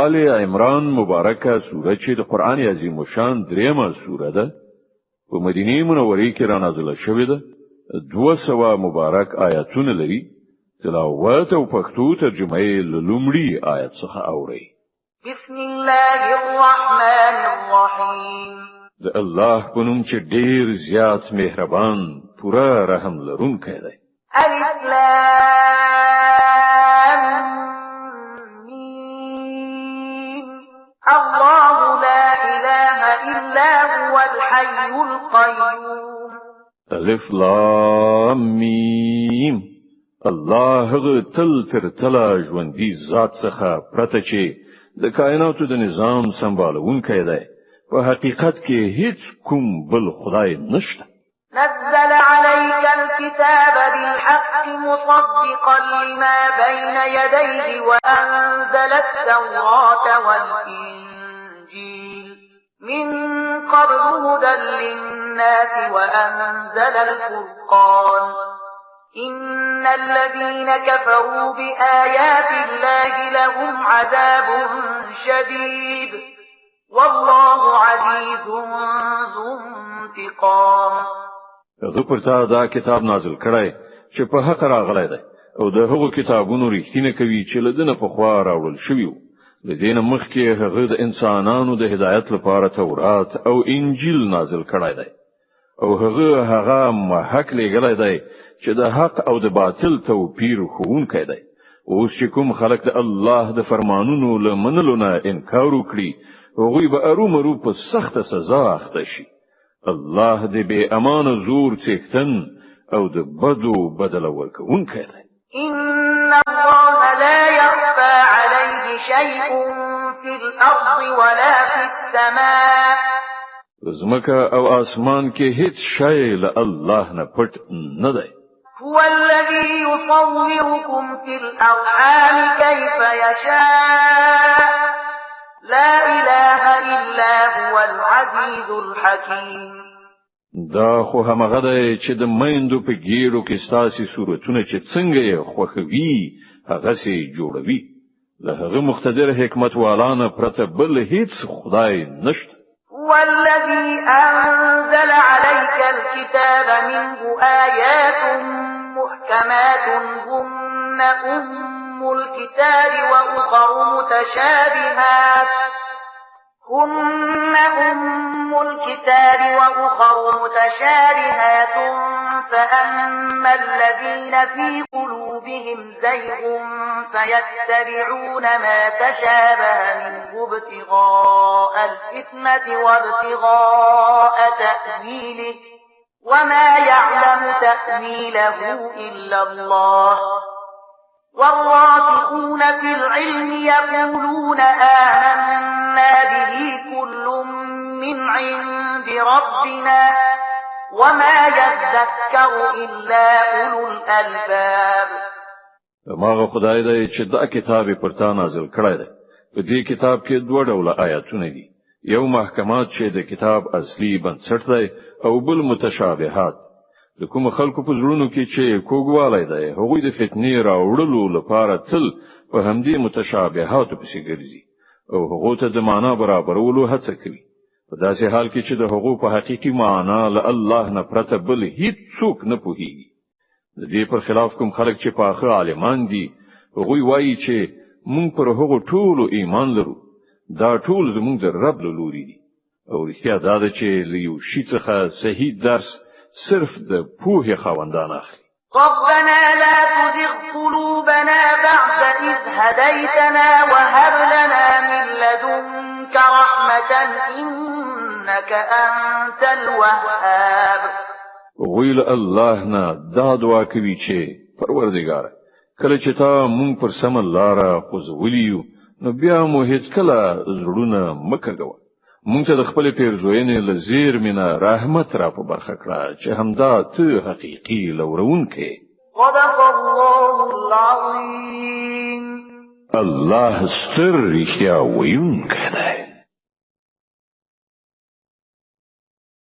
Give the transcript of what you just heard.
آل عمران مبارکه سوره چې د قران عظیم شان دریمه سوره ده په مدینه منوره کې را نازله شوې ده 200 مبارک آیاتونه لري تلاوت او پښتو ترجمه یې لومړی آیت څخه اوري بسم الله الرحمن الرحیم د الله په نوم چې ډیر زیات مهربان پوره رحم لرونکی دی الف لام میم الله لا اله الا هو الحي القيوم الف لام میم الله تل تر تلا ژوندۍ ذات څخه پرته چې د کائناتو د نظام سمبالونکی دی په حقیقت کې هیڅ کوم بل خدای نشته نزل عليك الكتاب بالحق مصدقا لما بين يديه وأنزل التوراة والإنجيل من قبل هدى للناس وأنزل الفرقان إن الذين كفروا بآيات الله لهم عذاب شديد والله عزيز ذو انتقام زه پر تا دا کتاب نازل کړای چې په حق راغلی دی او د هغو کتابونو ریښتینه کوي چې لدنه په خوا راوړل شوی وو د دین مخکې هغه د انسانانو د هدایت لپاره تورات او انجیل نازل کړای دی او هغه محق لګلای دی چې د حق او د باطل توپیر خوونکی دی او چې کوم خلق د الله د فرمانونو له منلو نه انکار وکړي هغوی به ارومرو په سخت سزا اخته شي الله دې به امان زور څښتن او د بدو بدل ورکوونکی دی ان الله لا يخفى عليه شيء في الارض ولا في السماء زمکه او اسمان کې هیڅ شی له الله نه پټ نه دی هو الذي يصوركم في الارحام كيف يشاء لا اله الا هو العزيز الحكيم دا خو همغه دی چې د میندو په ګیرو کې ستاسي صورتونه چې څنګه یې خوښوي هغه سي جوړوي له هغه مقتدر حکمت والانه پرته بل هیڅ خدای نشته هو الذي انزل عليك الكتاب منه آيات محكمات هن الكتاب وأخر متشابهات فأما الذين في قلوبهم زيغ فيتبعون ما تشابه منه ابتغاء الفتنة وابتغاء تأويله وما يعلم تأويله إلا الله والراسخون في العلم يقولون آمنا به كل من عند ربنا وما يذكر إلا أولو الألباب ماغه خدای دی چې دا کتاب پر تا نازل کړی دی په دې کتاب کې دوه ډوله آیاتونه دي یو محکمات چې د کتاب اصلي بنسټ دی او بل متشابهات د کوم خلکو په زړونو کې چې کوګوالی دی هغوی د فتنې راوړلو لپاره تل په همدې متشابهاتو پسې ګرځي او هغه ته د معنا برابرولو هڅه کوي په داسې حال کې چې د هغو په حقيقي معنا له الله نه پرته بل هیڅ څوک نه پوهیږي د دې پر خلاف کوم خلک چې پاخه عالمان دي هغوی وایي چې مونږ پر هغو ټولو ایمان لرو دا ټول زموږ د رب له لوري دي او رښتیا دا ده چې له یو شي څخه صحیح درس صرف د پوهې خاوندان اخلي ربنا لا تزغ قلوبنا بعد إذ هديتنا وهب لنا من لدنك رحمة إنك أنت الوهاب ویل الله نه دا دعا کوي چې پروردګار کله چې تا مونږ پر سم لار خوځولیو نو بیا مو هیڅ کله زړونه مکړو مونږ ته د خپل پیرزوینې لزیر مینا رحمت را په برخه کړه چې همدا ته حقيقي لورونکې صدق الله العظیم الله ستر رښتیا ویونکی دی